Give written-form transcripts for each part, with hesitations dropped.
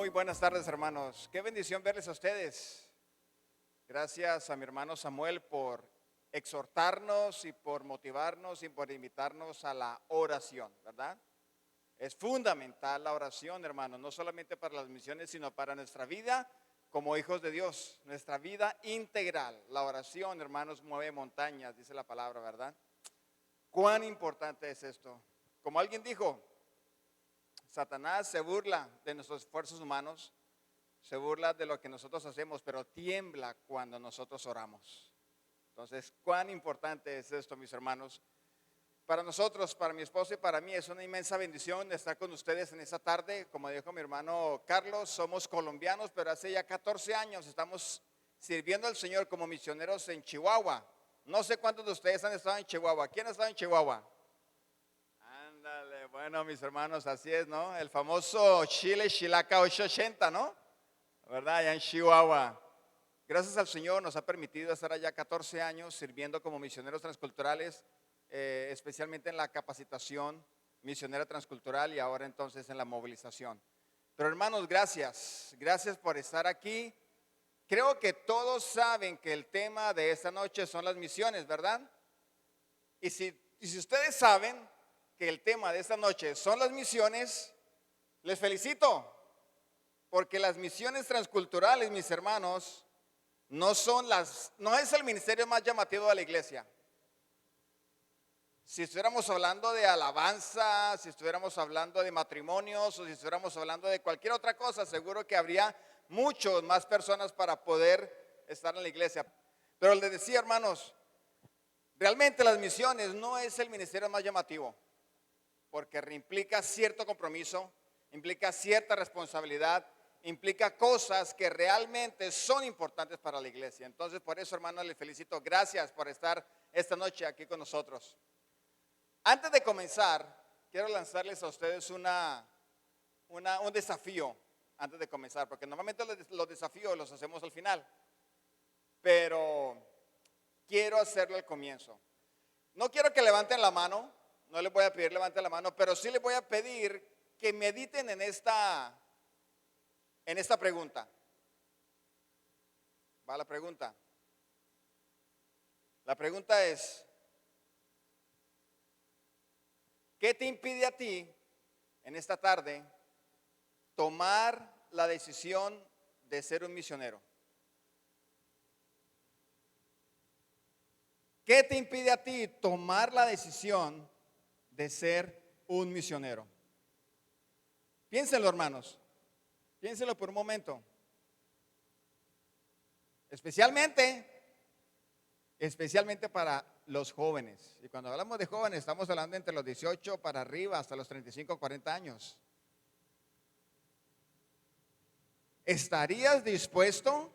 Muy buenas tardes, hermanos. Qué bendición verles a ustedes. Gracias a mi hermano Samuel por exhortarnos y por motivarnos y por invitarnos a la oración, ¿verdad? Es fundamental la oración, hermanos, no solamente para las misiones, sino para nuestra vida como hijos de Dios, nuestra vida integral. La oración, hermanos, mueve montañas, dice la palabra, ¿verdad? ¿Cuán importante es esto? Como alguien dijo, Satanás se burla de nuestros esfuerzos humanos, se burla de lo que nosotros hacemos, pero tiembla cuando nosotros oramos. Entonces, ¿cuán importante es esto, mis hermanos? Para nosotros, para mi esposo y para mí, es una inmensa bendición estar con ustedes en esta tarde. Como dijo mi hermano Carlos, somos colombianos, pero hace ya 14 años estamos sirviendo al Señor como misioneros en Chihuahua. No sé cuántos de ustedes han estado en Chihuahua. ¿Quién ha estado en Chihuahua? Ándale, bueno, mis hermanos, así es, ¿no? El famoso Chile Chilaca 880, ¿no? ¿Verdad? Allá en Chihuahua. Gracias al Señor nos ha permitido estar allá 14 años sirviendo como misioneros transculturales, especialmente en la capacitación misionera transcultural y ahora entonces en la movilización. Pero hermanos, gracias por estar aquí. Creo que todos saben que el tema de esta noche son las misiones, ¿verdad? Y si ustedes saben que el tema de esta noche son las misiones, les felicito, porque las misiones transculturales, mis hermanos, no es el ministerio más llamativo de la iglesia. Si estuviéramos hablando de alabanza, si estuviéramos hablando de matrimonios o si estuviéramos hablando de cualquier otra cosa, seguro que habría muchas más personas para poder estar en la iglesia. Pero les decía, hermanos, realmente las misiones no es el ministerio más llamativo, porque implica cierto compromiso, implica cierta responsabilidad, implica cosas que realmente son importantes para la iglesia. Entonces, por eso, hermanos, les felicito. Gracias por estar esta noche aquí con nosotros. Antes de comenzar, quiero lanzarles a ustedes un desafío antes de comenzar, porque normalmente los desafíos los hacemos al final, pero quiero hacerlo al comienzo. No quiero que levanten la mano, no les voy a pedir levanten la mano, pero sí les voy a pedir que mediten en esta pregunta. Va la pregunta. La pregunta es, ¿qué te impide a ti en esta tarde tomar la decisión de ser un misionero? ¿Qué te impide a ti tomar la decisión de ser un misionero? Piénsenlo, hermanos. Piénsenlo por un momento. Especialmente para los jóvenes. Y cuando hablamos de jóvenes, estamos hablando entre los 18 para arriba hasta los 35, 40 años. ¿Estarías dispuesto?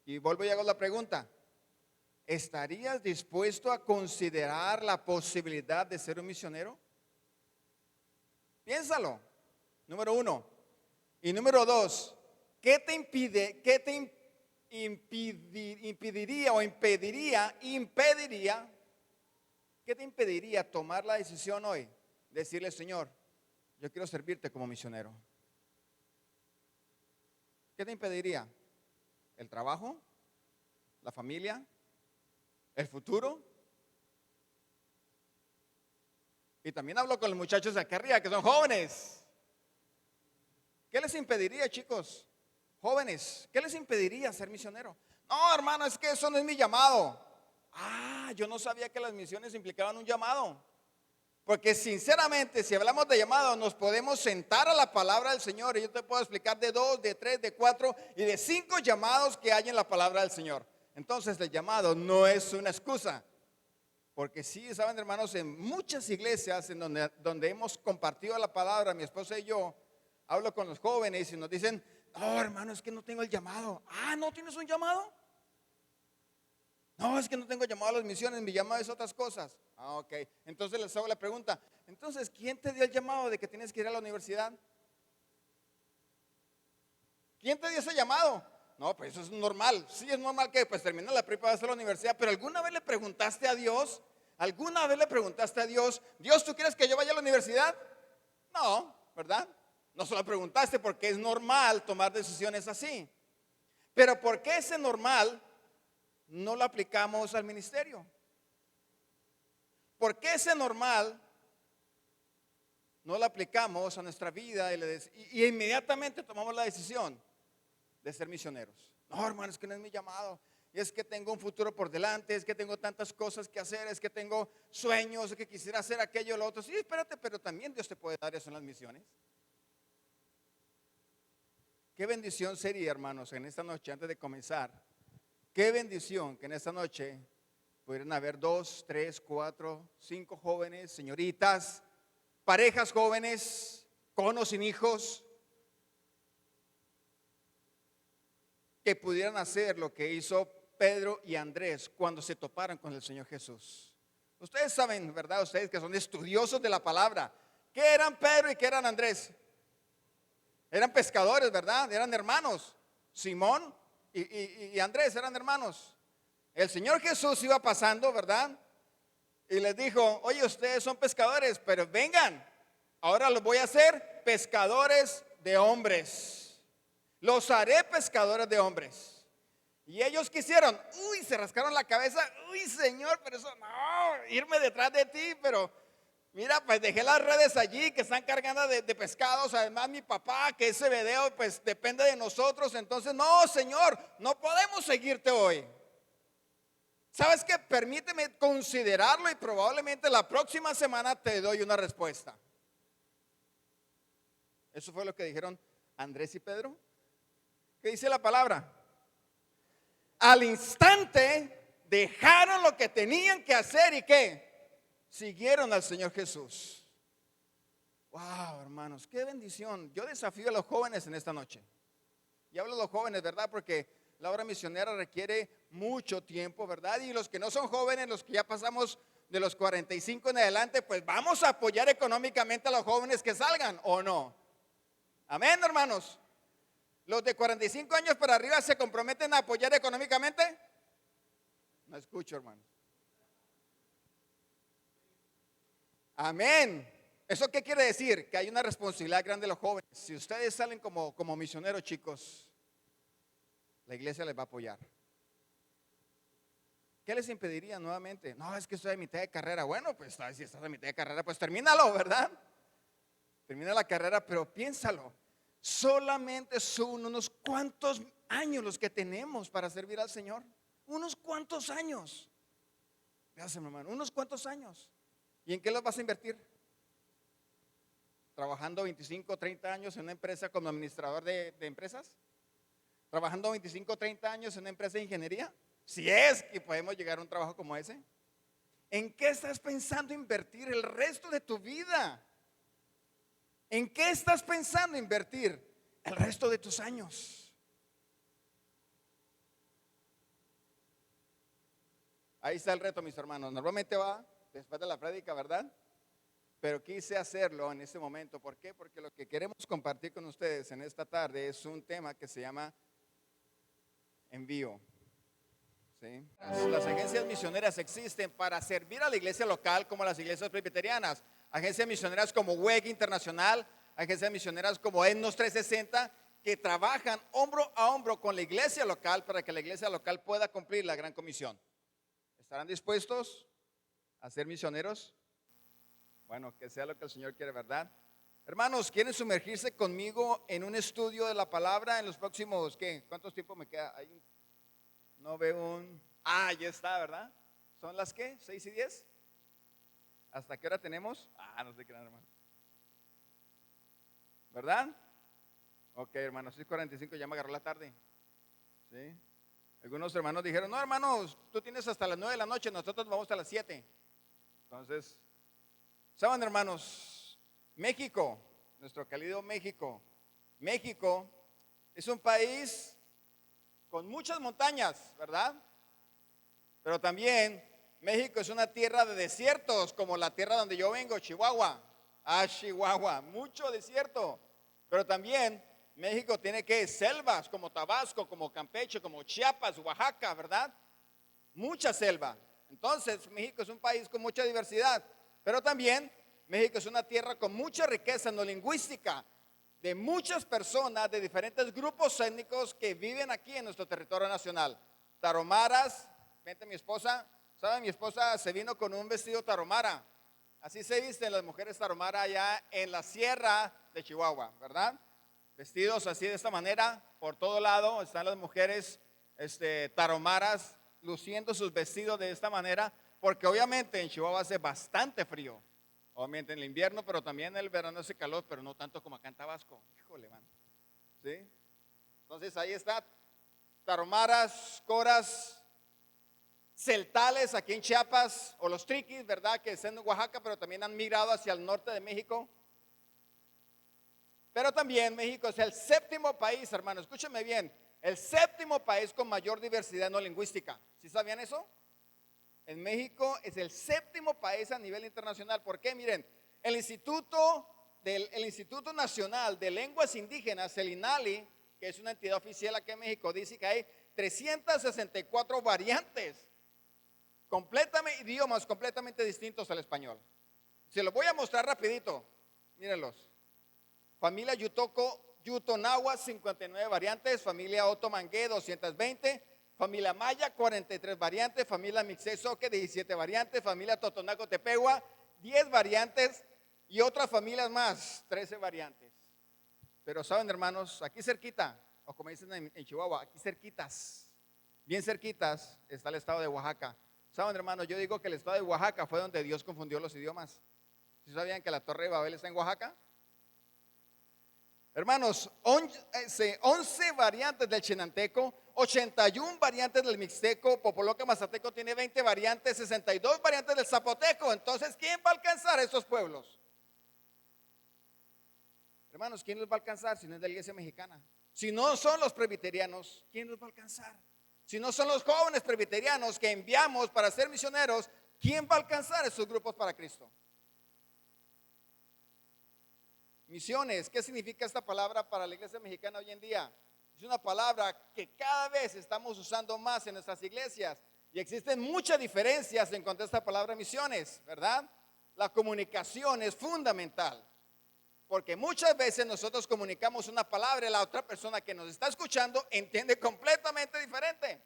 Y vuelvo y hago la pregunta. ¿Estarías dispuesto a considerar la posibilidad de ser un misionero? Piénsalo. Número 1. Y número 2, ¿qué te impediría tomar la decisión hoy? Decirle, Señor, yo quiero servirte como misionero. ¿Qué te impediría? ¿El trabajo? ¿La familia? ¿El futuro? Y también hablo con los muchachos de acá arriba que son jóvenes. ¿Qué les impediría, chicos? Jóvenes, ¿qué les impediría ser misionero? No, hermano, es que eso no es mi llamado. Yo no sabía que las misiones implicaban un llamado. Porque sinceramente, si hablamos de llamado, nos podemos sentar a la palabra del Señor y yo te puedo explicar de 2, de 3, de 4 y de 5 llamados que hay en la palabra del Señor. Entonces el llamado no es una excusa. Porque sí, saben, hermanos, en muchas iglesias en donde hemos compartido la palabra, mi esposa y yo, hablo con los jóvenes y nos dicen, no, hermano, es que no tengo el llamado. ¿No tienes un llamado? No, es que no tengo llamado a las misiones, mi llamado es otras cosas. Ok, entonces les hago la pregunta, entonces, ¿quién te dio el llamado de que tienes que ir a la universidad? ¿Quién te dio ese llamado? No, pues eso es normal. Sí, es normal que pues termina la prepa, vas a la universidad, pero ¿alguna vez le preguntaste a Dios? ¿Alguna vez le preguntaste a Dios, Dios, ¿tú quieres que yo vaya a la universidad? No, ¿verdad? No se lo preguntaste porque es normal tomar decisiones así. Pero ¿por qué ese normal no lo aplicamos al ministerio? ¿Por qué ese normal no lo aplicamos a nuestra vida y inmediatamente tomamos la decisión de ser misioneros? No, hermano, es que no es mi llamado. Es que tengo un futuro por delante, es que tengo tantas cosas que hacer, es que tengo sueños, es que quisiera hacer aquello o lo otro. Sí, espérate, pero también Dios te puede dar eso en las misiones. Qué bendición sería, hermanos, en esta noche, antes de comenzar, qué bendición que en esta noche pudieran haber 2, 3, 4, 5 jóvenes, señoritas, parejas jóvenes, con o sin hijos, que pudieran hacer lo que hizo Pedro y Andrés cuando se toparon con el Señor Jesús. Ustedes saben, ¿verdad? Ustedes que son estudiosos de la palabra, ¿qué eran Pedro y qué eran Andrés? Eran pescadores, ¿verdad? Eran hermanos. Simón y Andrés eran hermanos. El Señor Jesús iba pasando, ¿verdad? Y les dijo, oye, ustedes son pescadores, pero vengan, ahora los voy a hacer pescadores de hombres. Los haré pescadores de hombres. Y ellos quisieron, se rascaron la cabeza, Señor, pero eso no, irme detrás de ti, pero mira, pues dejé las redes allí que están cargadas de pescados. Además mi papá, que es Zebedeo, pues depende de nosotros. Entonces, no, Señor, no podemos seguirte hoy. ¿Sabes qué? Permíteme considerarlo y probablemente la próxima semana te doy una respuesta. Eso fue lo que dijeron Andrés y Pedro. ¿Qué dice la palabra? Al instante dejaron lo que tenían que hacer y ¿qué? Siguieron al Señor Jesús. Wow, hermanos, qué bendición. Yo desafío a los jóvenes en esta noche. Y hablo de los jóvenes, ¿verdad? Porque la obra misionera requiere mucho tiempo, ¿verdad? Y los que no son jóvenes, los que ya pasamos de los 45 en adelante, pues vamos a apoyar económicamente a los jóvenes que salgan, ¿o no? Amén, hermanos. ¿Los de 45 años para arriba se comprometen a apoyar económicamente? No escucho, hermano. Amén. ¿Eso qué quiere decir? Que hay una responsabilidad grande de los jóvenes. Si ustedes salen como misioneros, chicos, la iglesia les va a apoyar. ¿Qué les impediría nuevamente? No, es que estoy a mitad de carrera. Bueno, pues si estás a mitad de carrera, pues termínalo, ¿verdad? Termina la carrera, pero piénsalo. Solamente son unos cuantos años los que tenemos para servir al Señor. Unos cuantos años. Gracias, mi hermano. Unos cuantos años. ¿Y en qué los vas a invertir? ¿Trabajando 25, 30 años en una empresa como administrador de empresas? ¿Trabajando 25, 30 años en una empresa de ingeniería? Si es que podemos llegar a un trabajo como ese. ¿En qué estás pensando invertir el resto de tu vida? ¿En qué estás pensando invertir el resto de tus años? Ahí está el reto, mis hermanos. Normalmente va después de la prédica, ¿verdad? Pero quise hacerlo en este momento. ¿Por qué? Porque lo que queremos compartir con ustedes en esta tarde es un tema que se llama envío. ¿Sí? Las agencias misioneras existen para servir a la iglesia local como las iglesias presbiterianas. Agencias misioneras como WEG Internacional, agencias misioneras como Etnos 360, que trabajan hombro a hombro con la iglesia local para que la iglesia local pueda cumplir la gran comisión. ¿Estarán dispuestos a ser misioneros? Bueno, que sea lo que el Señor quiere, ¿verdad? Hermanos, ¿quieren sumergirse conmigo en un estudio de la palabra en los próximos, qué? ¿Cuántos tiempos me queda? Ahí no veo ya está, ¿verdad? ¿Son las qué? ¿6 y 10? ¿Hasta qué hora tenemos? No sé qué, hermano. ¿Verdad? Ok, hermanos, 6:45, ya me agarró la tarde. ¿Sí? Algunos hermanos dijeron, no, hermanos, tú tienes hasta las 9 de la noche, nosotros vamos a las 7. Entonces, ¿saben, hermanos? México, nuestro querido México. México es un país con muchas montañas, ¿verdad? Pero también México es una tierra de desiertos, como la tierra donde yo vengo, Chihuahua. Chihuahua, mucho desierto. Pero también México tiene selvas como Tabasco, como Campeche, como Chiapas, Oaxaca, ¿verdad? Mucha selva. Entonces, México es un país con mucha diversidad. Pero también México es una tierra con mucha riqueza no lingüística. de muchas personas de diferentes grupos étnicos que viven aquí en nuestro territorio nacional. Taromaras, vente mi esposa, ¿saben? Mi esposa se vino con un vestido taromara. Así se visten las mujeres taromara allá en la sierra de Chihuahua, ¿verdad? Vestidos así de esta manera, por todo lado están las mujeres taromaras luciendo sus vestidos de esta manera, porque obviamente en Chihuahua hace bastante frío. Obviamente en el invierno, pero también en el verano hace calor, pero no tanto como acá en Tabasco. Híjole, man. ¿Sí? Entonces ahí está, taromaras, coras, celtales aquí en Chiapas, o los triquis, ¿verdad? Que están en Oaxaca, pero también han migrado hacia el norte de México. Pero también México es el séptimo país, hermano, escúchenme bien, el séptimo país con mayor diversidad no lingüística. ¿Sí sabían eso? En México es el séptimo país a nivel internacional. ¿Por qué? Miren, el Instituto Nacional de Lenguas Indígenas, el INALI, que es una entidad oficial aquí en México, dice que hay 364 variantes, idiomas completamente distintos al español. Se los voy a mostrar rapidito, mírenlos. Familia Yutoco, Yutonagua, 59 variantes. Familia Otomangué, 220. Familia Maya, 43 variantes. Familia Mixesoque, 17 variantes. Familia Totonaco Tepehua, 10 variantes. Y otras familias más, 13 variantes. Pero saben, hermanos, aquí cerquita, o como dicen en Chihuahua, aquí cerquitas, bien cerquitas, está el estado de Oaxaca. Saben, hermanos, yo digo que el estado de Oaxaca fue donde Dios confundió los idiomas. ¿Sí sabían que la Torre de Babel está en Oaxaca? Hermanos, 11 variantes del chinanteco, 81 variantes del mixteco, Popoloca Mazateco tiene 20 variantes, 62 variantes del zapoteco. Entonces, ¿quién va a alcanzar a esos pueblos? Hermanos, ¿quién los va a alcanzar si no es de la iglesia mexicana? Si no son los presbiterianos, ¿quién los va a alcanzar? Si no son los jóvenes presbiterianos que enviamos para ser misioneros, ¿quién va a alcanzar esos grupos para Cristo? Misiones, ¿qué significa esta palabra para la iglesia mexicana hoy en día? Es una palabra que cada vez estamos usando más en nuestras iglesias y existen muchas diferencias en cuanto a esta palabra misiones, ¿verdad? La comunicación es fundamental, porque muchas veces nosotros comunicamos una palabra y la otra persona que nos está escuchando entiende completamente diferente.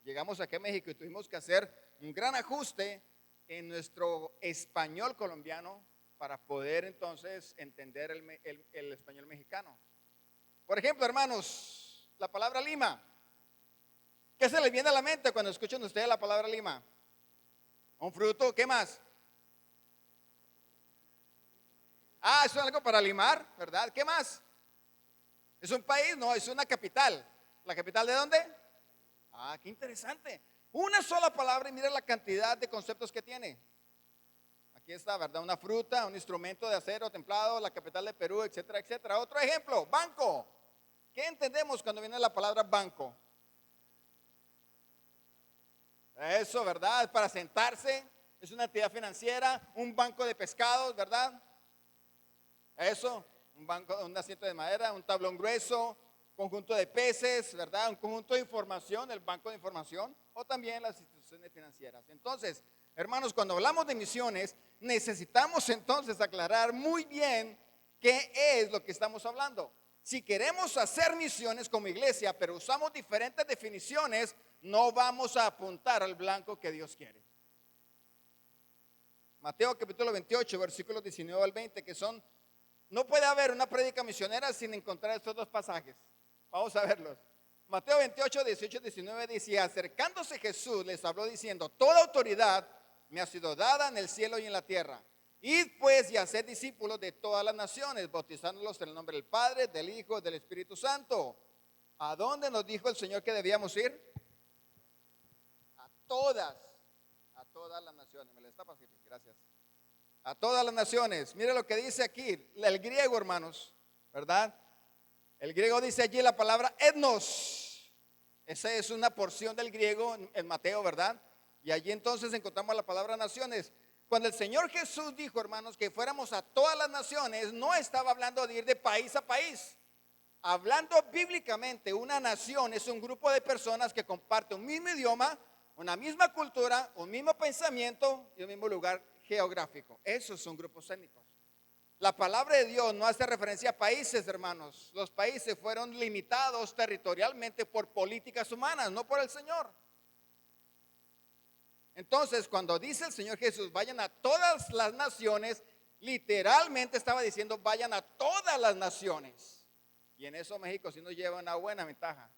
Llegamos aquí a México y tuvimos que hacer un gran ajuste en nuestro español colombiano para poder entonces entender el español mexicano. Por ejemplo, hermanos, la palabra lima. ¿Qué se les viene a la mente cuando escuchan ustedes la palabra lima? ¿Un fruto? ¿Qué más? Ah, eso es algo para limar, ¿verdad? ¿Qué más? ¿Es un país? No, es una capital. ¿La capital de dónde? Ah, qué interesante. Una sola palabra y mira la cantidad de conceptos que tiene. Aquí está, ¿verdad? Una fruta, un instrumento de acero templado, la capital de Perú, etcétera, etcétera. Otro ejemplo, banco. ¿Qué entendemos cuando viene la palabra banco? Eso, ¿verdad? Es para sentarse, es una entidad financiera, un banco de pescados, ¿verdad? Eso, un banco, un asiento de madera, un tablón grueso, conjunto de peces, ¿verdad? Un conjunto de información, el banco de información, o también las instituciones financieras. Entonces, hermanos, cuando hablamos de misiones, necesitamos entonces aclarar muy bien qué es lo que estamos hablando. Si queremos hacer misiones como iglesia, pero usamos diferentes definiciones, no vamos a apuntar al blanco que Dios quiere. Mateo capítulo 28, versículos 19 al 20, que son, no puede haber una prédica misionera sin encontrar estos dos pasajes. Vamos a verlos. Mateo 28, 18, 19 dice, acercándose Jesús les habló diciendo, toda autoridad me ha sido dada en el cielo y en la tierra. Id pues y haced discípulos de todas las naciones, bautizándolos en el nombre del Padre, del Hijo y del Espíritu Santo. ¿A dónde nos dijo el Señor que debíamos ir? A todas las naciones. Me la está pasando, gracias. A todas las naciones. Mire lo que dice aquí, el griego, hermanos, ¿verdad? El griego dice allí la palabra etnos. Esa es una porción del griego en Mateo, ¿verdad? Y allí entonces encontramos la palabra naciones. Cuando el Señor Jesús dijo, hermanos, que fuéramos a todas las naciones, no estaba hablando de ir de país a país. Hablando bíblicamente, una nación es un grupo de personas que comparten un mismo idioma, una misma cultura, un mismo pensamiento y un mismo lugar geográfico. Esos son grupos étnicos. La palabra de Dios no hace referencia a países, hermanos. Los países fueron limitados territorialmente por políticas humanas, no por el Señor. Entonces, cuando dice el Señor Jesús, vayan a todas las naciones, literalmente estaba diciendo, vayan a todas las naciones. Y en eso México sí nos lleva una buena ventaja.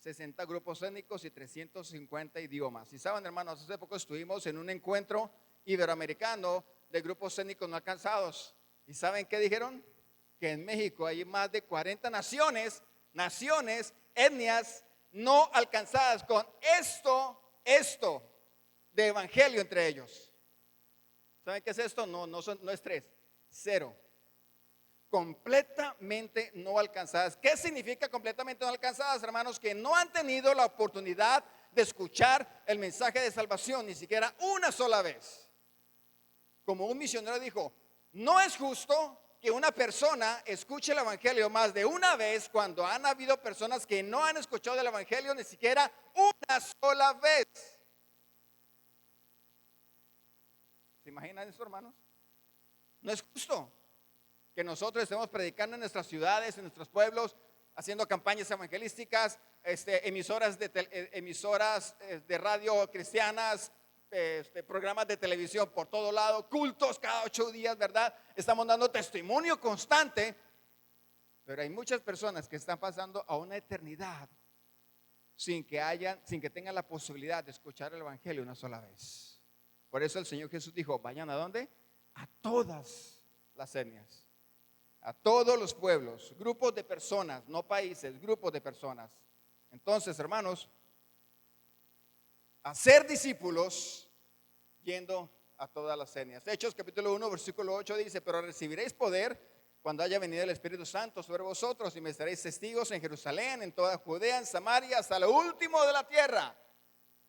60 grupos étnicos y 350 idiomas. Y saben, hermanos, hace poco estuvimos en un encuentro iberoamericano de grupos étnicos no alcanzados. ¿Y saben qué dijeron? Que en México hay más de 40 naciones, etnias no alcanzadas con esto de evangelio entre ellos. ¿Saben qué es esto? No es 3, 0. Completamente no alcanzadas. ¿Qué significa completamente no alcanzadas, hermanos? Que no han tenido la oportunidad de escuchar el mensaje de salvación ni siquiera una sola vez. Como un misionero dijo, no es justo que una persona escuche el evangelio más de una vez cuando han habido personas que no han escuchado el evangelio ni siquiera una sola vez. ¿Se imaginan eso, hermanos? No es justo que nosotros estemos predicando en nuestras ciudades, en nuestros pueblos, haciendo campañas evangelísticas, emisoras de radio cristianas, programas de televisión por todo lado, cultos cada 8 días, ¿verdad? Estamos dando testimonio constante, pero hay muchas personas que están pasando a una eternidad sin que tengan la posibilidad de escuchar el evangelio una sola vez. Por eso el Señor Jesús dijo, vayan ¿a dónde? A todas las etnias, a todos los pueblos, grupos de personas, no países, grupos de personas. Entonces, hermanos, hacer discípulos yendo a todas las etnias. Hechos capítulo 1 versículo 8 dice, pero recibiréis poder cuando haya venido el Espíritu Santo sobre vosotros y me estaréis testigos en Jerusalén, en toda Judea, en Samaria, hasta lo último de la tierra.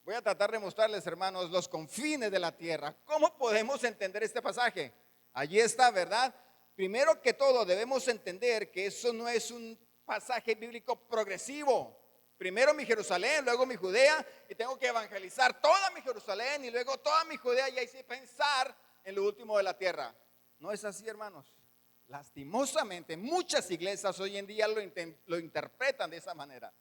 Voy a tratar de mostrarles, hermanos, los confines de la tierra. ¿Cómo podemos entender este pasaje? Allí está, ¿verdad? Primero que todo debemos entender que eso no es un pasaje bíblico progresivo. Primero mi Jerusalén, luego mi Judea, y tengo que evangelizar toda mi Jerusalén y luego toda mi Judea y ahí sí pensar en lo último de la tierra. No es así, hermanos. Lastimosamente, muchas iglesias hoy en día lo interpretan de esa manera.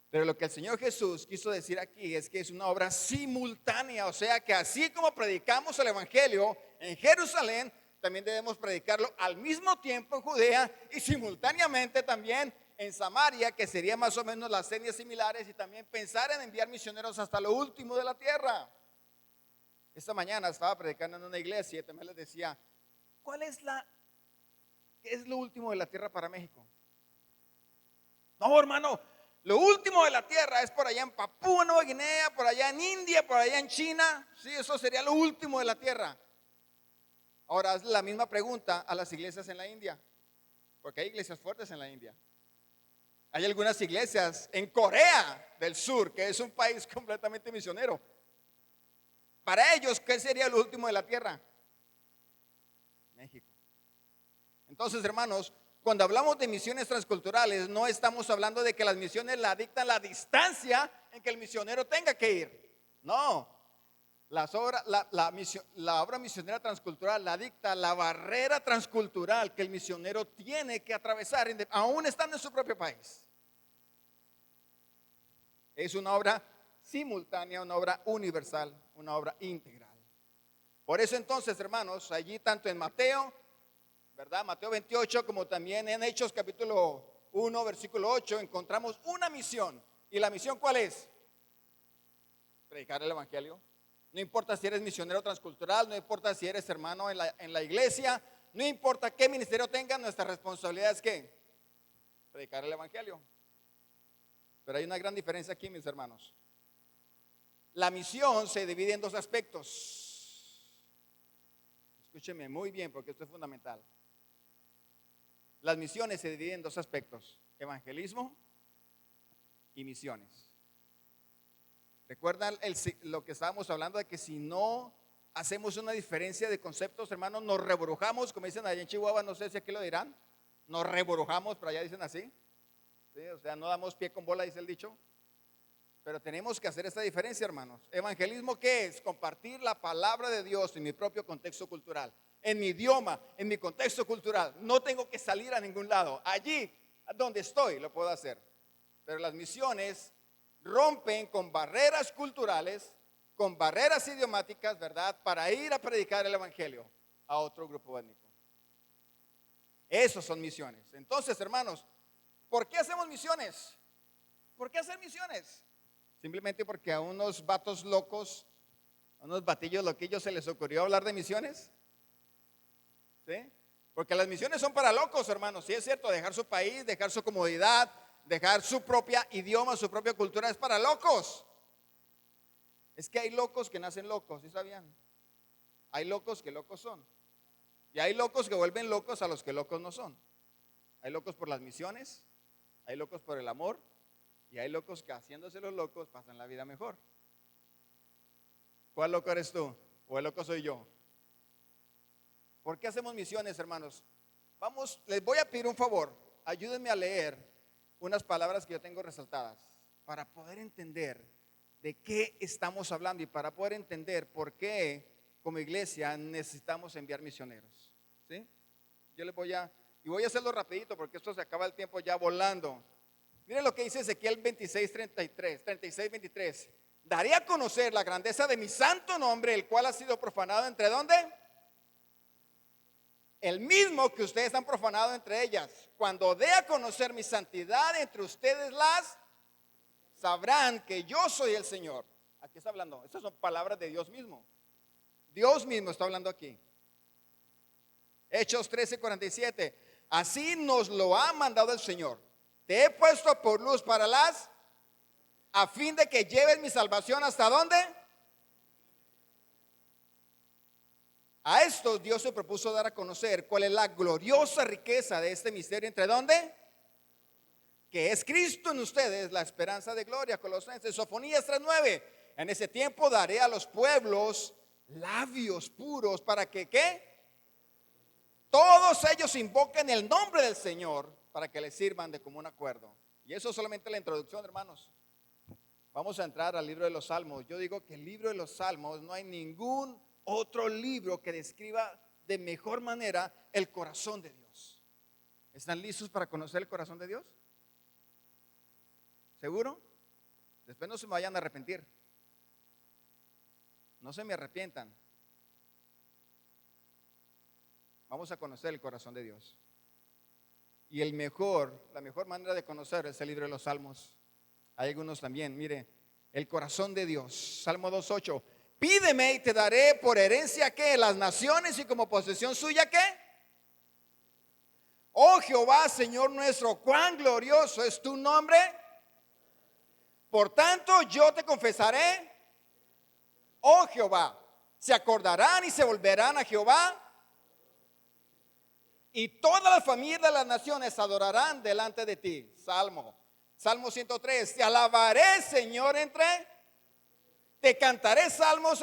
Pero lo que el Señor Jesús quiso decir aquí es que es una obra simultánea, o sea que así como predicamos el evangelio en Jerusalén, también debemos predicarlo al mismo tiempo en Judea y simultáneamente también en Samaria, que sería más o menos las etnias similares, y también pensar en enviar misioneros hasta lo último de la tierra. Esta mañana estaba predicando en una iglesia y también les decía, ¿qué es lo último de la tierra para México? No, hermano, lo último de la tierra es por allá en Papúa Nueva Guinea, por allá en India, por allá en China. Sí, eso sería lo último de la tierra. Ahora haz la misma pregunta a las iglesias en la India, porque hay iglesias fuertes en la India. Hay algunas iglesias en Corea del Sur, que es un país completamente misionero. Para ellos, ¿qué sería lo último de la tierra? México. Entonces, hermanos, cuando hablamos de misiones transculturales, no estamos hablando de que las misiones la dictan la distancia en que el misionero tenga que ir. No. La obra misionera transcultural la dicta la barrera transcultural que el misionero tiene que atravesar, aún estando en su propio país. Es una obra simultánea, una obra universal, una obra integral. Por eso entonces, hermanos, allí tanto en Mateo, ¿verdad? Mateo 28, como también en Hechos capítulo 1, versículo 8, encontramos una misión. ¿Y la misión cuál es? Predicar el evangelio. No importa si eres misionero transcultural, no importa si eres hermano en la iglesia, no importa qué ministerio tengas, nuestra responsabilidad es ¿qué? Predicar el evangelio. Pero hay una gran diferencia aquí, mis hermanos. La misión se divide en dos aspectos. Escúcheme muy bien porque esto es fundamental. Las misiones se dividen en dos aspectos: evangelismo y misiones. ¿Recuerdan lo que estábamos hablando de que si no hacemos una diferencia de conceptos, hermanos, nos reborujamos, como dicen allá en Chihuahua, no sé si aquí lo dirán, nos reborujamos, pero allá dicen así? ¿Sí? O sea, no damos pie con bola, dice el dicho. Pero tenemos que hacer esta diferencia, hermanos. ¿Evangelismo qué es? Compartir la palabra de Dios en mi propio contexto cultural, en mi idioma, en mi contexto cultural. No tengo que salir a ningún lado. Allí, donde estoy, lo puedo hacer. Pero las misiones rompen con barreras culturales, con barreras idiomáticas, ¿verdad? Para ir a predicar el evangelio a otro grupo étnico. Esos son misiones. Entonces, hermanos, ¿por qué hacemos misiones? ¿Por qué hacer misiones? Simplemente porque a unos vatos locos, a unos batillos loquillos se les ocurrió hablar de misiones. ¿Sí? Porque las misiones son para locos, hermanos. Sí, es cierto, dejar su país, dejar su comodidad, dejar su propia idioma, su propia cultura, es para locos. Es que hay locos que nacen locos, ¿sí sabían? Hay locos que locos son. Y hay locos que vuelven locos a los que locos no son. Hay locos por las misiones, hay locos por el amor, y hay locos que haciéndose los locos pasan la vida mejor. ¿Cuál loco eres tú? ¿O el loco soy yo? ¿Por qué hacemos misiones, hermanos? Vamos, les voy a pedir un favor. Ayúdenme a leer unas palabras que yo tengo resaltadas para poder entender de qué estamos hablando y para poder entender por qué como iglesia necesitamos enviar misioneros. ¿Sí? Yo les voy a hacerlo rapidito porque esto se acaba el tiempo ya volando. Miren lo que dice Ezequiel 36:23. Daré a conocer la grandeza de mi santo nombre, el cual ha sido profanado entre ¿dónde? El mismo que ustedes han profanado entre ellas. Cuando dé a conocer mi santidad entre ustedes sabrán que yo soy el Señor. ¿A qué está hablando? Estas son palabras de Dios mismo. Dios mismo está hablando aquí. Hechos 13:47. Así nos lo ha mandado el Señor. Te he puesto por luz para a fin de que lleves mi salvación ¿hasta dónde? A estos Dios se propuso dar a conocer cuál es la gloriosa riqueza de este misterio entre ¿dónde? Que es Cristo en ustedes, la esperanza de gloria. Colosenses, Sofonías 3:9. En ese tiempo daré a los pueblos labios puros para que ¿qué? Todos ellos invoquen el nombre del Señor para que les sirvan de común acuerdo. Y eso es solamente la introducción, hermanos. Vamos a entrar al libro de los Salmos. Yo digo que el libro de los Salmos no hay ningún otro libro que describa de mejor manera el corazón de Dios. ¿Están listos para conocer el corazón de Dios? ¿Seguro? Después no se me vayan a arrepentir. No se me arrepientan. Vamos a conocer el corazón de Dios. Y la mejor manera de conocer es el libro de los Salmos. Hay algunos también, mire, el corazón de Dios. Salmo 2:8. Pídeme y te daré por herencia ¿qué? Las naciones y como posesión suya ¿qué? Oh Jehová, Señor nuestro, cuán glorioso es tu nombre. Por tanto, yo te confesaré, oh Jehová, se acordarán y se volverán a Jehová. Y todas las familias de las naciones adorarán delante de ti. Salmo 103. Te alabaré, Señor, te cantaré salmos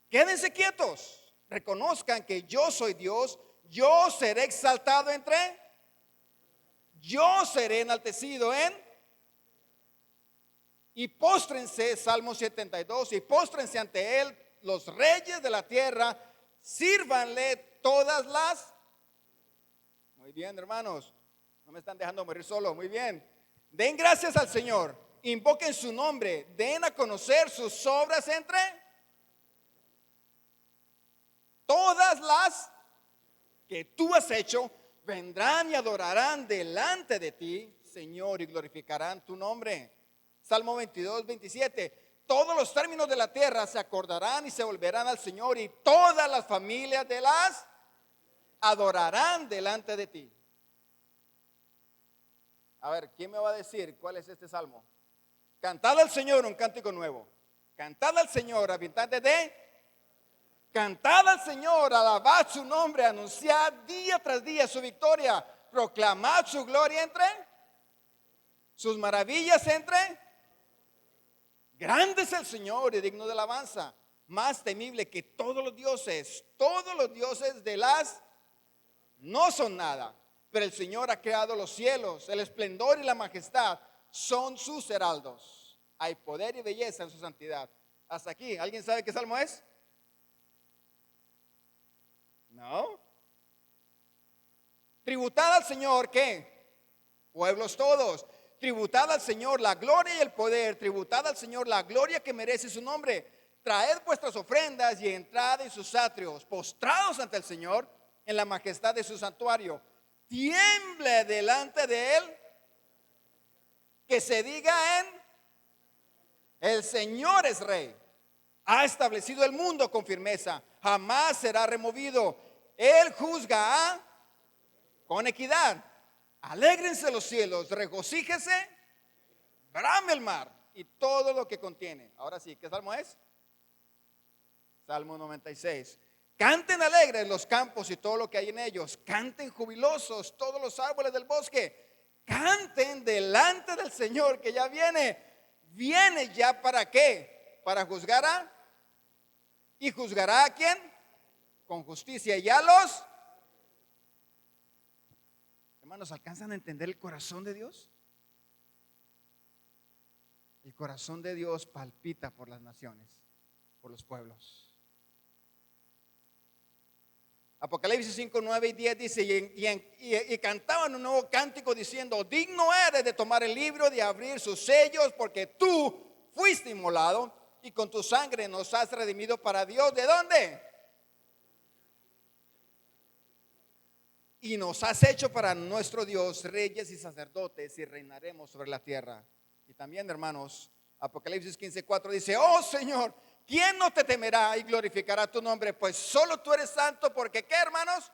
Quédense quietos. Reconozcan que yo soy Dios. Yo seré exaltado yo seré enaltecido y póstrense, Salmo 72, y póstrense ante él los reyes de la tierra. Sírvanle todas Muy bien, hermanos, no me están dejando morir solo. Muy bien, den gracias al Señor, invoquen su nombre, den a conocer sus obras todas las que tú has hecho, vendrán y adorarán delante de ti, Señor, y glorificarán tu nombre. Salmo 22:27. Todos los términos de la tierra se acordarán y se volverán al Señor, y todas las familias de adorarán delante de ti. A ver, ¿quién me va a decir cuál es este salmo? Cantad al Señor un cántico nuevo. Cantad al Señor, habitantes cantad al Señor, alabad su nombre, anunciad día tras día su victoria, proclamad su gloria sus maravillas Grande es el Señor y digno de alabanza, más temible que todos los dioses. Todos los dioses no son nada, pero el Señor ha creado los cielos, el esplendor y la majestad son sus heraldos. Hay poder y belleza en su santidad. Hasta aquí, ¿alguien sabe qué salmo es? No. Tributad al Señor, ¿qué? Pueblos todos. Tributad al Señor la gloria y el poder. Tributad al Señor la gloria que merece su nombre. Traed vuestras ofrendas y entrad en sus atrios. Postrados ante el Señor en la majestad de su santuario. Tiemble delante de Él. Que se diga en: el Señor es Rey. Ha establecido el mundo con firmeza. Jamás será removido. Él juzga con equidad. Alégrense los cielos, regocíjese, brame el mar y todo lo que contiene. Ahora sí, ¿qué salmo es? Salmo 96. Canten alegres los campos y todo lo que hay en ellos. Canten jubilosos todos los árboles del bosque. Canten delante del Señor que ya viene. ¿Viene ya para qué? Para juzgar ¿y juzgará a quién? Con justicia. Y a los... Hermanos, ¿alcanzan a entender el corazón de Dios? El corazón de Dios palpita por las naciones, por los pueblos. Apocalipsis 5, 9 y 10 dice: y cantaban un nuevo cántico diciendo: digno eres de tomar el libro, de abrir sus sellos, porque tú fuiste inmolado y con tu sangre nos has redimido para Dios. ¿De dónde? Y nos has hecho para nuestro Dios reyes y sacerdotes, y reinaremos sobre la tierra. Y también, hermanos, Apocalipsis 15, 4 dice: oh Señor, ¿quién no te temerá y glorificará tu nombre? Pues solo tú eres santo, porque ¿qué, hermanos?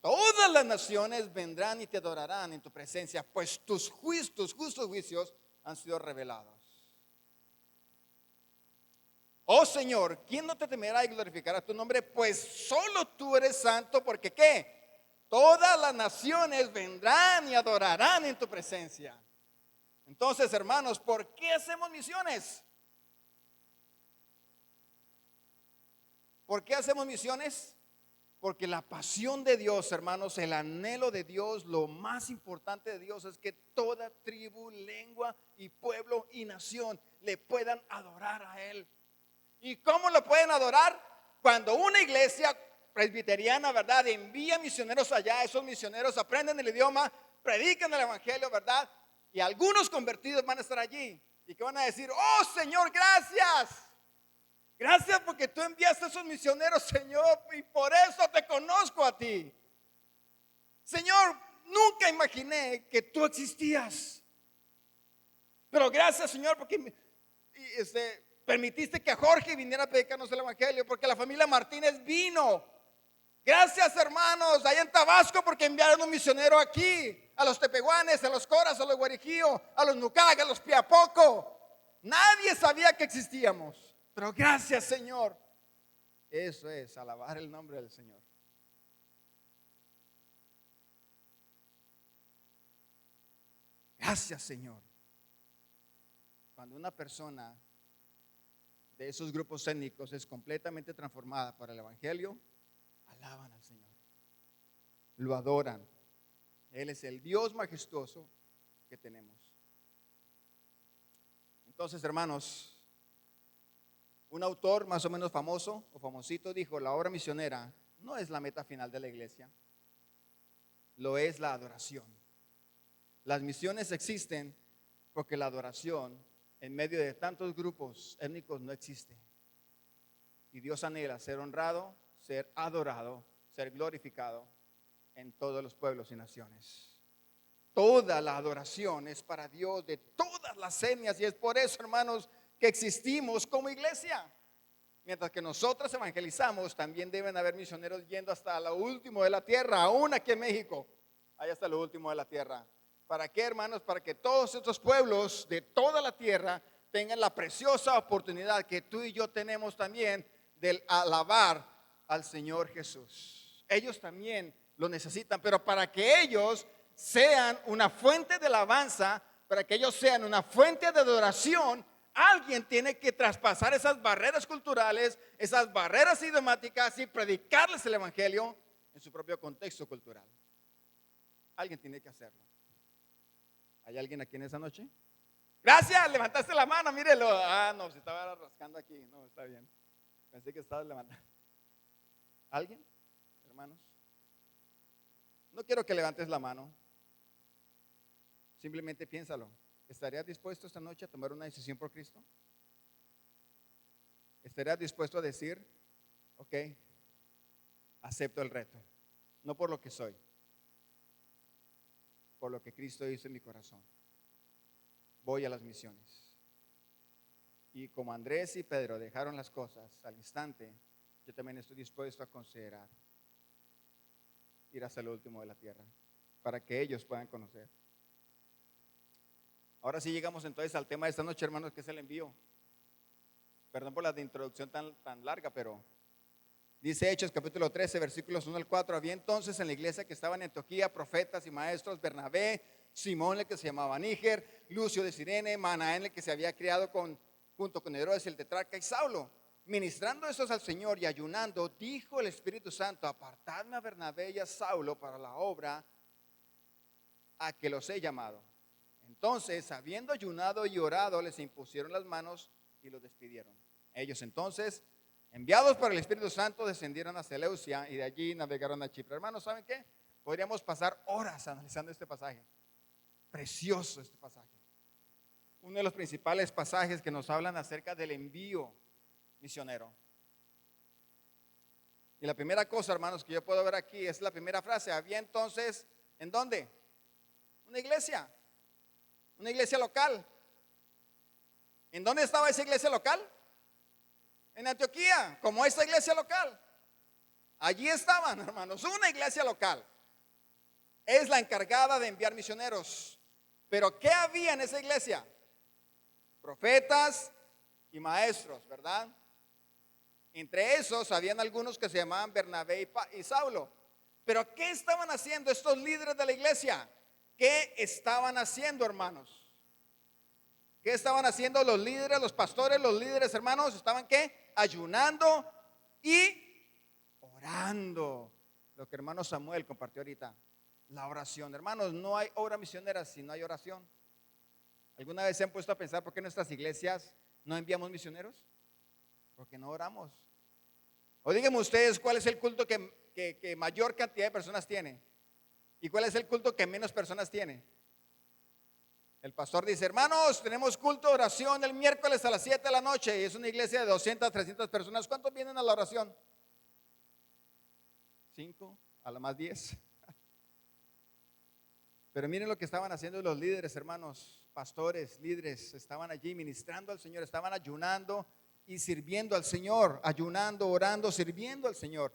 Todas las naciones vendrán y te adorarán en tu presencia, pues tus justos juicios han sido revelados. Oh Señor, ¿quién no te temerá y glorificará tu nombre? Pues solo tú eres santo, porque ¿qué? Todas las naciones vendrán y adorarán en tu presencia. Entonces, hermanos, ¿por qué hacemos misiones? ¿Por qué hacemos misiones? Porque la pasión de Dios, hermanos, el anhelo de Dios, lo más importante de Dios es que toda tribu, lengua y pueblo y nación le puedan adorar a Él. ¿Y cómo lo pueden adorar? Cuando una iglesia presbiteriana, ¿verdad?, envía misioneros allá. Esos misioneros aprenden el idioma, predican el evangelio, ¿verdad? Y algunos convertidos van a estar allí. ¿Y qué van a decir? Oh Señor, gracias. Gracias porque tú enviaste a esos misioneros, Señor, y por eso te conozco a ti. Señor, nunca imaginé que tú existías. Pero gracias, Señor, porque permitiste que a Jorge viniera a predicarnos el evangelio, porque la familia Martínez vino. Gracias, hermanos, allá en Tabasco, porque enviaron un misionero aquí. A los tepehuanes, a los coras, a los guarijío, a los nucaga, a los piapoco. Nadie sabía que existíamos. Pero gracias, Señor. Eso es alabar el nombre del Señor. Gracias, Señor. Cuando una persona de esos grupos étnicos es completamente transformada para el evangelio, alaban al Señor, lo adoran. Él es el Dios majestuoso que tenemos. Entonces, hermanos, un autor más o menos famoso o famosito dijo: la obra misionera no es la meta final de la iglesia, lo es la adoración. Las misiones existen porque la adoración en medio de tantos grupos étnicos no existe. Y Dios anhela ser honrado, ser adorado, ser glorificado en todos los pueblos y naciones. Toda la adoración es para Dios de todas las etnias, y es por eso, hermanos, que existimos como iglesia. Mientras que nosotros evangelizamos, también deben haber misioneros yendo hasta lo último de la tierra, aún aquí en México, allá hasta lo último de la tierra. ¿Para qué, hermanos? Para que todos estos pueblos de toda la tierra tengan la preciosa oportunidad que tú y yo tenemos también de alabar al Señor Jesús. Ellos también lo necesitan, pero para que ellos sean una fuente de alabanza, para que ellos sean una fuente de adoración, alguien tiene que traspasar esas barreras culturales, esas barreras idiomáticas, y predicarles el evangelio en su propio contexto cultural. Alguien tiene que hacerlo. ¿Hay alguien aquí en esa noche? Gracias, levantaste la mano, mírelo. Ah, no, se estaba rascando aquí. No, está bien. Pensé que estabas levantando. ¿Alguien, hermanos? No quiero que levantes la mano. Simplemente piénsalo. ¿Estarías dispuesto esta noche a tomar una decisión por Cristo? ¿Estarías dispuesto a decir, ok, acepto el reto? No por lo que soy, por lo que Cristo hizo en mi corazón. Voy a las misiones. Y como Andrés y Pedro dejaron las cosas al instante, yo también estoy dispuesto a considerar ir hasta el último de la tierra para que ellos puedan conocer. Ahora sí llegamos entonces al tema de esta noche, hermanos, que es el envío. Perdón por la introducción tan larga, pero dice Hechos capítulo 13, versículos 1 al 4. Había entonces en la iglesia que estaba en Antioquía profetas y maestros: Bernabé, Simón, el que se llamaba Níger, Lucio de Cirene, Manaén, el que se había criado junto con Herodes el tetrarca, y Saulo. Ministrando estos al Señor y ayunando, dijo el Espíritu Santo: apartadme a Bernabé y a Saulo para la obra a que los he llamado. Entonces, habiendo ayunado y orado, les impusieron las manos y los despidieron. Ellos entonces, enviados por el Espíritu Santo, descendieron a Seleucia y de allí navegaron a Chipre. Hermanos, ¿saben qué? Podríamos pasar horas analizando este pasaje. Precioso este pasaje. Uno de los principales pasajes que nos hablan acerca del envío misionero. Y la primera cosa, hermanos, que yo puedo ver aquí es la primera frase. Había entonces, ¿en dónde? Una iglesia local. ¿En dónde estaba esa iglesia local? En Antioquía, como esta iglesia local. Allí estaban, hermanos, una iglesia local. Es la encargada de enviar misioneros. Pero ¿qué había en esa iglesia? Profetas y maestros, ¿verdad? Entre esos habían algunos que se llamaban Bernabé y Saulo. Pero ¿qué estaban haciendo estos líderes de la iglesia? ¿Qué estaban haciendo, hermanos? ¿Qué estaban haciendo los líderes, los pastores, los líderes, hermanos? ¿Estaban qué? Ayunando y orando. Lo que hermano Samuel compartió ahorita. La oración. Hermanos, no hay obra misionera si no hay oración. ¿Alguna vez se han puesto a pensar por qué nuestras iglesias no enviamos misioneros? Porque no oramos. O díganme ustedes cuál es el culto que mayor cantidad de personas tiene. ¿Y cuál es el culto que menos personas tiene? El pastor dice: hermanos, tenemos culto de oración el miércoles a las 7 de la noche. Y es una iglesia de 200, 300 personas. ¿Cuántos vienen a la oración? 5, a lo más 10. Pero miren lo que estaban haciendo los líderes, hermanos, pastores, líderes. Estaban allí ministrando al Señor, estaban ayunando y sirviendo al Señor. Ayunando, orando, sirviendo al Señor.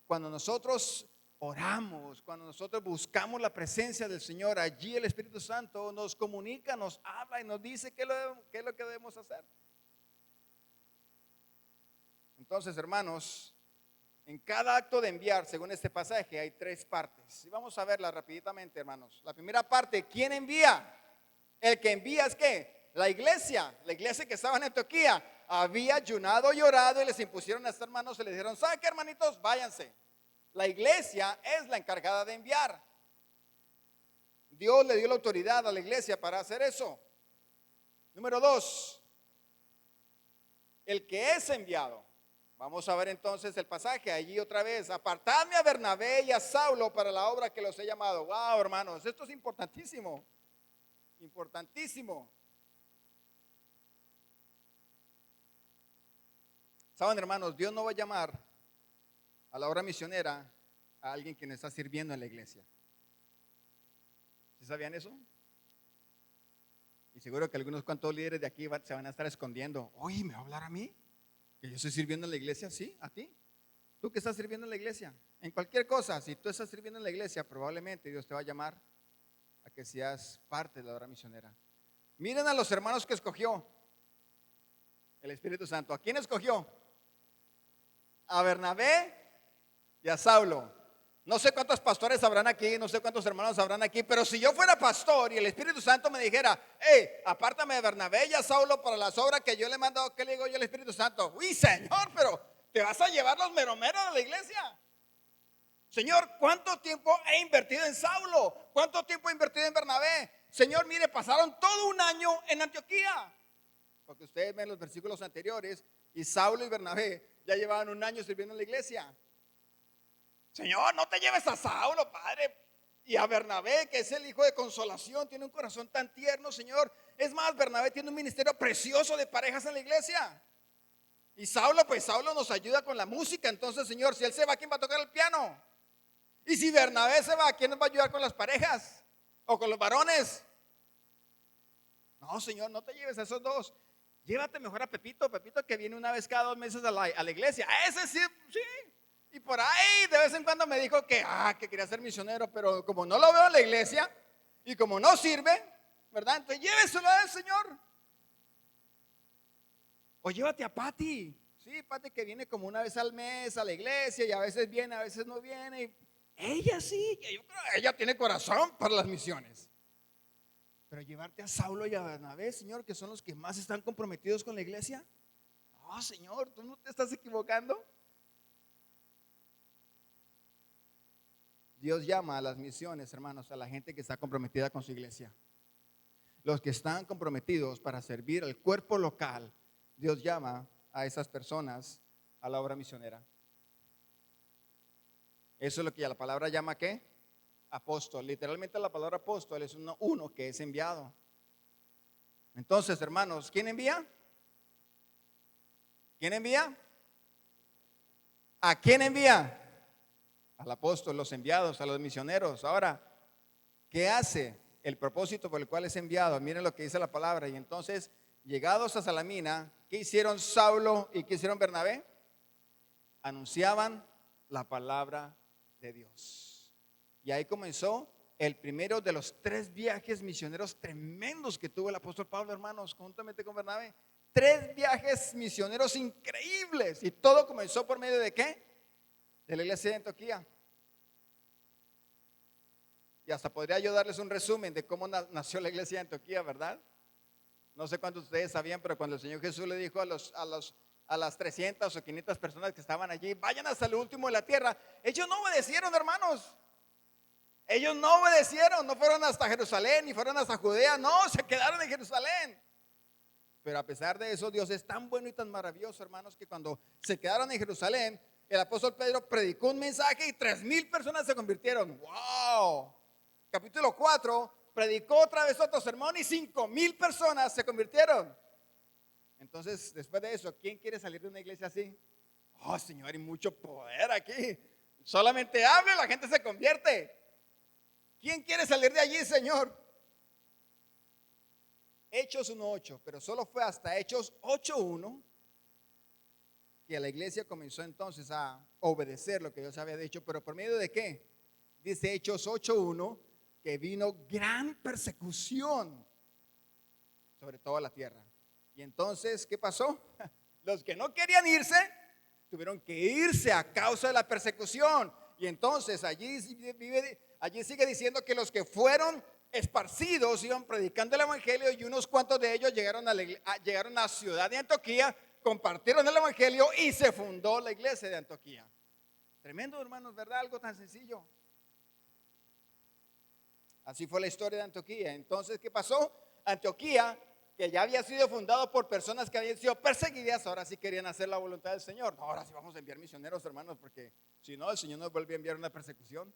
Cuando nosotros oramos, cuando nosotros buscamos la presencia del Señor, allí el Espíritu Santo nos comunica, nos habla y nos dice qué es lo que debemos hacer. Entonces, hermanos, en cada acto de enviar, según este pasaje, hay 3 partes. Y vamos a verla rapiditamente, hermanos. La primera parte: ¿quién envía? El que envía es ¿qué? La iglesia que estaba en Antioquía. Había ayunado y orado y les impusieron a estas manos y les dijeron: ¿saben qué, hermanitos? Váyanse. La iglesia es la encargada de enviar. Dios le dio la autoridad a la iglesia para hacer eso. Número 2, el que es enviado. Vamos a ver entonces el pasaje allí otra vez. Apartadme a Bernabé y a Saulo para la obra que los he llamado. Wow, hermanos, esto es importantísimo. Importantísimo. Saben, hermanos, Dios no va a llamar a la obra misionera a alguien que no está sirviendo en la iglesia. ¿Sí sabían eso? Y seguro que algunos cuantos líderes de aquí se van a estar escondiendo. Oye, ¿me va a hablar a mí? ¿Que yo estoy sirviendo en la iglesia? Sí, a ti. ¿Tú que estás sirviendo en la iglesia? En cualquier cosa, si tú estás sirviendo en la iglesia, probablemente Dios te va a llamar a que seas parte de la obra misionera. Miren a los hermanos que escogió el Espíritu Santo. ¿A quién escogió? A Bernabé y a Saulo. No sé cuántos pastores habrán aquí, no sé cuántos hermanos habrán aquí, pero si yo fuera pastor y el Espíritu Santo me dijera: hey, apártame de Bernabé y a Saulo para las obras que yo le he mandado, ¿qué le digo yo al Espíritu Santo? Uy, Señor, pero te vas a llevar los meromeros de la iglesia. Señor, ¿cuánto tiempo he invertido en Saulo? ¿Cuánto tiempo he invertido en Bernabé? Señor, mire, pasaron todo un año en Antioquía. Porque ustedes ven los versículos anteriores y Saulo y Bernabé ya llevaban un año sirviendo en la iglesia. Señor, no te lleves a Saulo, Padre, y a Bernabé, que es el hijo de consolación, tiene un corazón tan tierno, Señor. Es más, Bernabé tiene un ministerio precioso de parejas en la iglesia. Y Saulo, pues Saulo nos ayuda con la música. Entonces, Señor, si él se va, ¿quién va a tocar el piano? Y si Bernabé se va, ¿quién nos va a ayudar con las parejas? ¿O con los varones? No, Señor, no te lleves a esos dos. Llévate mejor a Pepito, Pepito que viene una vez cada 2 meses a la iglesia. A ese sí, sí. Y por ahí de vez en cuando me dijo que quería ser misionero, pero como no lo veo en la iglesia y como no sirve, ¿verdad? Entonces lléveselo a él, Señor. O llévate a Pati. Sí, Pati que viene como una vez al mes a la iglesia y a veces viene, a veces no viene. Y ella sí, yo creo que ella tiene corazón para las misiones. Pero llevarte a Saulo y a Bernabé, Señor, que son los que más están comprometidos con la iglesia. No, Señor, tú no te estás equivocando. Dios llama a las misiones, hermanos, a la gente que está comprometida con su iglesia. Los que están comprometidos para servir al cuerpo local, Dios llama a esas personas a la obra misionera. Eso es lo que la palabra llama ¿qué? Apóstol. Literalmente la palabra apóstol es uno que es enviado. Entonces, hermanos, ¿quién envía? ¿Quién envía? ¿A quién envía? Al apóstol, los enviados, a los misioneros. Ahora, ¿qué hace? El propósito por el cual es enviado. Miren lo que dice la palabra. Y entonces, llegados a Salamina, ¿qué hicieron Saulo y qué hicieron Bernabé? Anunciaban la palabra de Dios. Y ahí comenzó el primero de los 3 viajes misioneros tremendos que tuvo el apóstol Pablo, hermanos, juntamente con Bernabé. 3 viajes misioneros increíbles. Y todo comenzó por medio de ¿qué? De la iglesia de Antioquía. Y hasta podría yo darles un resumen de cómo nació la iglesia de Antioquía, ¿verdad? No sé cuántos de ustedes sabían, pero cuando el Señor Jesús le dijo a las 300 o 500 personas que estaban allí, vayan hasta el último de la tierra, ellos no obedecieron, hermanos. Ellos no obedecieron, no fueron hasta Jerusalén, ni fueron hasta Judea, no, se quedaron en Jerusalén. Pero a pesar de eso, Dios es tan bueno y tan maravilloso, hermanos, que cuando se quedaron en Jerusalén, el apóstol Pedro predicó un mensaje y 3,000 personas se convirtieron. ¡Wow! Capítulo 4, predicó otra vez otro sermón y 5,000 personas se convirtieron. Entonces, después de eso, ¿quién quiere salir de una iglesia así? Oh, Señor, hay mucho poder aquí. Solamente hable, la gente se convierte. ¿Quién quiere salir de allí, Señor? Hechos 1:8, pero solo fue hasta Hechos 8:1 que la iglesia comenzó entonces a obedecer lo que Dios había dicho. ¿Pero por medio de qué? Dice Hechos 8:1 que vino gran persecución sobre toda la tierra. Y entonces, ¿qué pasó? Los que no querían irse, tuvieron que irse a causa de la persecución. Y entonces allí sigue diciendo que los que fueron esparcidos iban predicando el evangelio y unos cuantos de ellos llegaron a la ciudad de Antioquía, compartieron el evangelio y se fundó la iglesia de Antioquía. Tremendo, hermanos, ¿verdad? Algo tan sencillo. Así fue la historia de Antioquía. Entonces, ¿qué pasó? Antioquía, que ya había sido fundado por personas que habían sido perseguidas, ahora sí querían hacer la voluntad del Señor. No, ahora sí vamos a enviar misioneros, hermanos, porque si no, el Señor nos vuelve a enviar una persecución.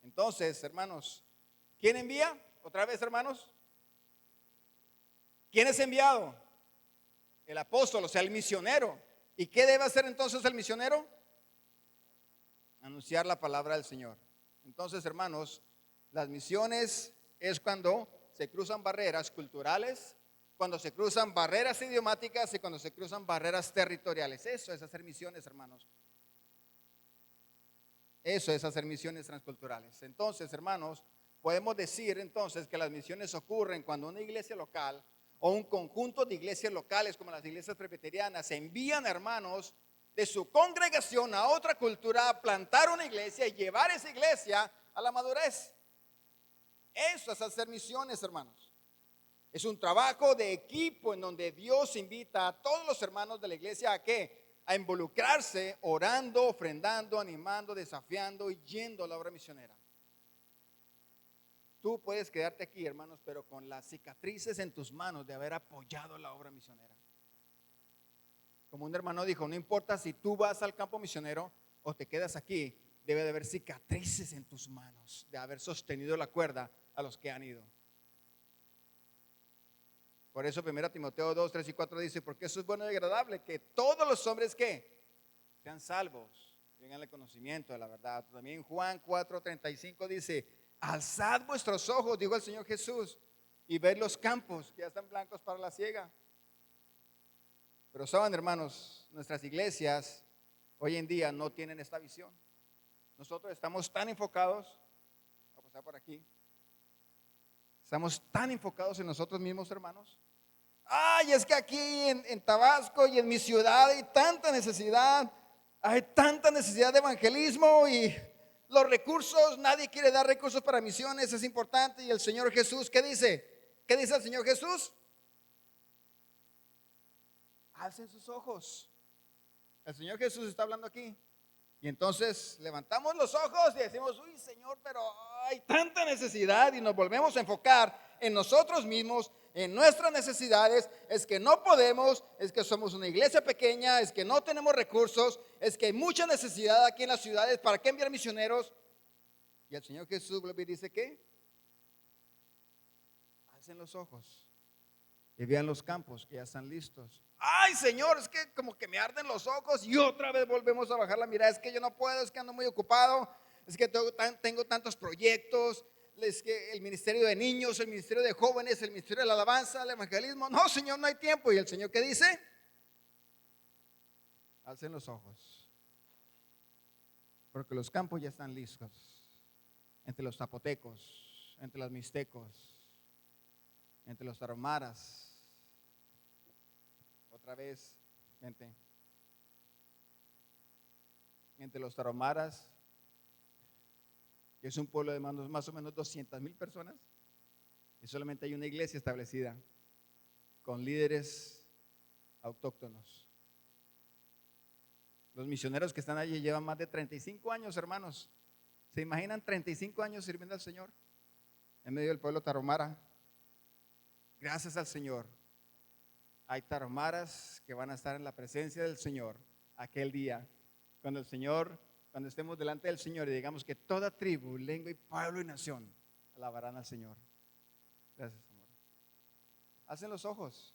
Entonces, hermanos, ¿quién envía? Otra vez, hermanos. ¿Quién es enviado? El apóstol, o sea, el misionero. ¿Y qué debe hacer entonces el misionero? Anunciar la palabra del Señor. Entonces, hermanos, las misiones es cuando se cruzan barreras culturales, cuando se cruzan barreras idiomáticas y cuando se cruzan barreras territoriales. Eso es hacer misiones, hermanos. Eso es hacer misiones transculturales. Entonces, hermanos, podemos decir entonces que las misiones ocurren cuando una iglesia local o un conjunto de iglesias locales como las iglesias presbiterianas envían hermanos de su congregación a otra cultura a plantar una iglesia y llevar esa iglesia a la madurez. Eso es hacer misiones, hermanos. Es un trabajo de equipo en donde Dios invita a todos los hermanos de la iglesia ¿a qué? A involucrarse orando, ofrendando, animando, desafiando y yendo a la obra misionera. Tú puedes quedarte aquí, hermanos, pero con las cicatrices en tus manos de haber apoyado la obra misionera. Como un hermano dijo, no importa si tú vas al campo misionero o te quedas aquí, debe de haber cicatrices en tus manos de haber sostenido la cuerda a los que han ido. Por eso 1 Timoteo 2, 3 y 4 dice, porque eso es bueno y agradable, que todos los hombres que sean salvos, tengan el conocimiento de la verdad. También Juan 4, 35 dice, alzad vuestros ojos, dijo el Señor Jesús, y ved los campos que ya están blancos para la siega. Pero saben, hermanos, nuestras iglesias hoy en día no tienen esta visión. Nosotros estamos tan enfocados, voy a pasar por aquí, estamos tan enfocados en nosotros mismos, hermanos. Ay, es que aquí en Tabasco y en mi ciudad hay tanta necesidad de evangelismo y los recursos, nadie quiere dar recursos para misiones, es importante. Y el Señor Jesús, ¿qué dice? ¿Qué dice el Señor Jesús? Alcen sus ojos. El Señor Jesús está hablando aquí. Y entonces levantamos los ojos y decimos, uy Señor, pero hay tanta necesidad, y nos volvemos a enfocar en nosotros mismos, en nuestras necesidades. Es que no podemos, es que somos una iglesia pequeña, es que no tenemos recursos, es que hay mucha necesidad aquí en las ciudades. ¿Para qué enviar misioneros? Y el Señor Jesús dice, ¿qué? Alcen los ojos y vean los campos que ya están listos. Ay Señor, es que como que me arden los ojos y otra vez volvemos a bajar la mirada. Es que yo no puedo, es que ando muy ocupado, es que tengo tantos proyectos, es que el ministerio de niños, el ministerio de jóvenes, el ministerio de la alabanza, el evangelismo. No Señor, no hay tiempo. ¿Y el Señor qué dice? Alcen los ojos, porque los campos ya están listos. Entre los zapotecos, entre los mixtecos, entre los tarahumaras. Otra vez, gente. Entre los tarahumaras, que es un pueblo de más o menos 200,000 personas, y solamente hay una iglesia establecida con líderes autóctonos. Los misioneros que están allí llevan más de 35 años, hermanos. ¿Se imaginan 35 años sirviendo al Señor en medio del pueblo tarahumara? Gracias al Señor, hay tarahumaras que van a estar en la presencia del Señor aquel día, cuando estemos delante del Señor y digamos que toda tribu, lengua y pueblo y nación alabarán al Señor. Gracias, amor. Hacen los ojos.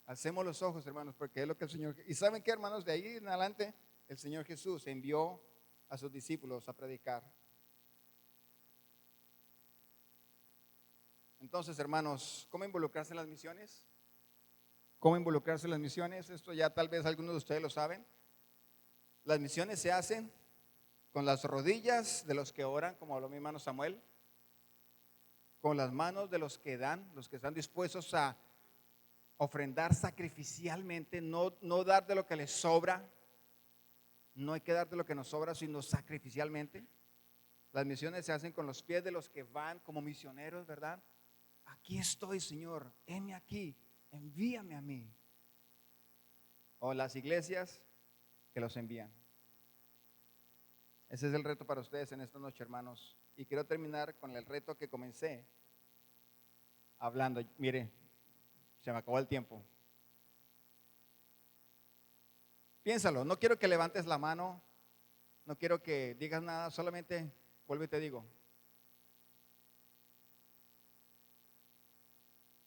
Hacemos los ojos, hermanos, porque es lo que el Señor. Y ¿saben qué, hermanos? De ahí en adelante el Señor Jesús envió a sus discípulos a predicar. Entonces, hermanos, ¿cómo involucrarse en las misiones? ¿Cómo involucrarse en las misiones? Esto ya tal vez algunos de ustedes lo saben. Las misiones se hacen con las rodillas de los que oran, como habló mi hermano Samuel, con las manos de los que dan, los que están dispuestos a ofrendar sacrificialmente, no dar de lo que les sobra. No hay que dar de lo que nos sobra, sino sacrificialmente. Las misiones se hacen con los pies de los que van como misioneros, ¿verdad? Aquí estoy, Señor, heme aquí, envíame a mí. O las iglesias que los envían. Ese es el reto para ustedes en esta noche, hermanos. Y quiero terminar con el reto que comencé hablando. Mire, se me acabó el tiempo. Piénsalo, no quiero que levantes la mano, no quiero que digas nada, solamente vuelvo y te digo.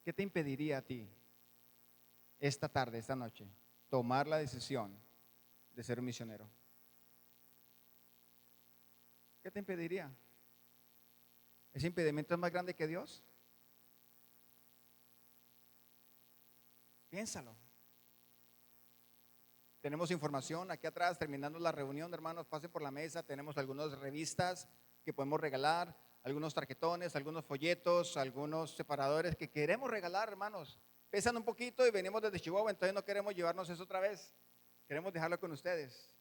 ¿Qué te impediría a ti esta tarde, esta noche, tomar la decisión de ser un misionero? ¿Qué te impediría? ¿Ese impedimento es más grande que Dios? Piénsalo. Tenemos información aquí atrás, terminando la reunión, hermanos, pasen por la mesa. Tenemos algunas revistas que podemos regalar, algunos tarjetones, algunos folletos, algunos separadores que queremos regalar, hermanos. Pesan un poquito y venimos desde Chihuahua, entonces no queremos llevarnos eso otra vez. Queremos dejarlo con ustedes.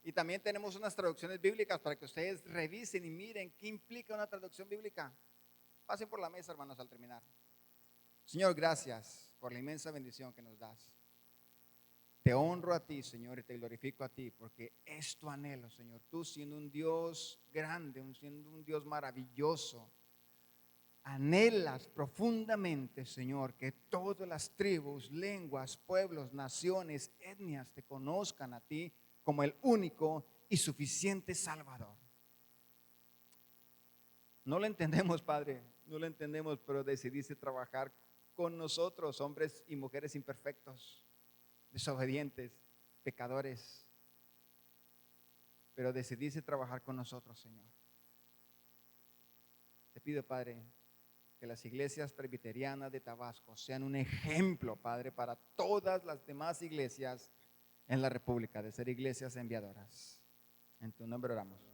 Y también tenemos unas traducciones bíblicas para que ustedes revisen y miren qué implica una traducción bíblica. Pasen por la mesa, hermanos, al terminar. Señor, gracias por la inmensa bendición que nos das. te honro a ti, Señor, y te glorifico a ti, porque es tu anhelo, Señor. Tú siendo un Dios grande, siendo un Dios maravilloso, anhelas profundamente, Señor, que todas las tribus, lenguas, pueblos, naciones, etnias te conozcan a ti como el único y suficiente Salvador. No lo entendemos, Padre, no lo entendemos, pero decidiste trabajar con nosotros, hombres y mujeres imperfectos, desobedientes, pecadores, pero decidiste trabajar con nosotros, Señor. Te pido, Padre, que las iglesias presbiterianas de Tabasco sean un ejemplo, Padre, para todas las demás iglesias en la República, de ser iglesias enviadoras. En tu nombre oramos.